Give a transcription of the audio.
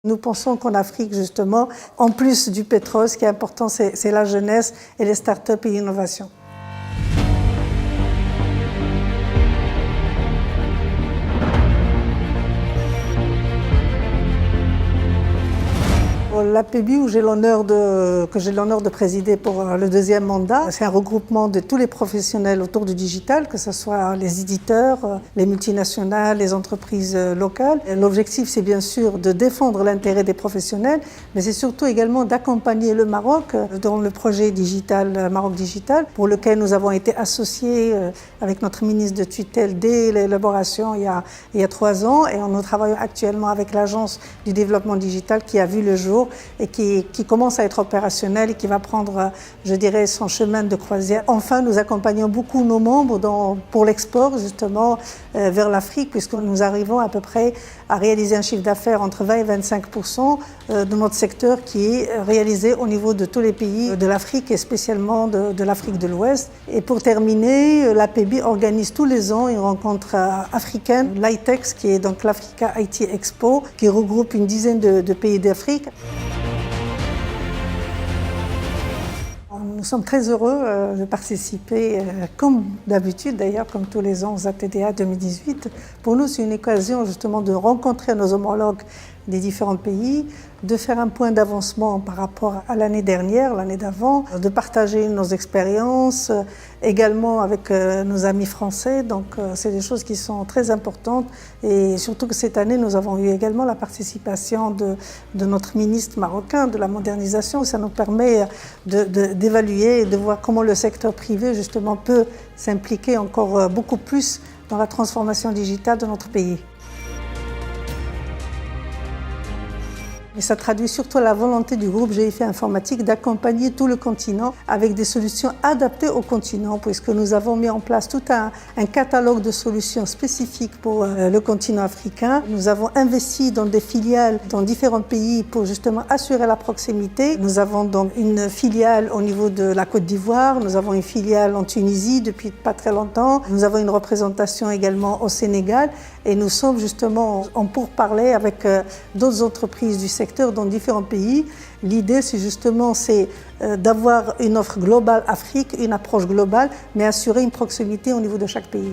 Nous pensons qu'en Afrique, justement, en plus du pétrole, ce qui est important, c'est la jeunesse et les start-up et l'innovation. L'APBU, que j'ai l'honneur de présider pour le deuxième mandat, c'est un regroupement de tous les professionnels autour du digital, que ce soit les éditeurs, les multinationales, les entreprises locales. L'objectif, c'est bien sûr de défendre l'intérêt des professionnels, mais c'est surtout également d'accompagner le Maroc dans le projet digital, Maroc Digital, pour lequel nous avons été associés avec notre ministre de tutelle dès l'élaboration il y a 3 ans, et nous travaillons actuellement avec l'Agence du développement digital qui a vu le jour et qui commence à être opérationnel et qui va prendre, je dirais, son chemin de croisière. Enfin, nous accompagnons beaucoup nos membres pour l'export, justement, vers l'Afrique, puisque nous arrivons à peu près à réaliser un chiffre d'affaires entre 20 et 25% de notre secteur qui est réalisé au niveau de tous les pays de l'Afrique et spécialement de l'Afrique de l'Ouest. Et pour terminer, l'APBU organise tous les ans une rencontre africaine, l'ITEX, qui est donc l'Africa IT Expo, qui regroupe une dizaine de pays d'Afrique. Nous sommes très heureux de participer, comme d'habitude d'ailleurs, comme tous les ans, aux ATDA 2018. Pour nous, c'est une occasion justement de rencontrer nos homologues des différents pays, de faire un point d'avancement par rapport à l'année dernière, l'année d'avant, de partager nos expériences, également avec nos amis français. Donc c'est des choses qui sont très importantes et surtout que cette année, nous avons eu également la participation de notre ministre marocain de la modernisation. Ça nous permet d'évaluer et de voir comment le secteur privé justement peut s'impliquer encore beaucoup plus dans la transformation digitale de notre pays. Et ça traduit surtout la volonté du groupe GIF Informatique d'accompagner tout le continent avec des solutions adaptées au continent, puisque nous avons mis en place tout un catalogue de solutions spécifiques pour le continent africain. Nous avons investi dans des filiales dans différents pays pour justement assurer la proximité. Nous avons donc une filiale au niveau de la Côte d'Ivoire, nous avons une filiale en Tunisie depuis pas très longtemps, nous avons une représentation également au Sénégal et nous sommes justement en pourparlers avec d'autres entreprises du secteur dans différents pays. L'idée, c'est justement d'avoir une offre globale Afrique, une approche globale, mais assurer une proximité au niveau de chaque pays.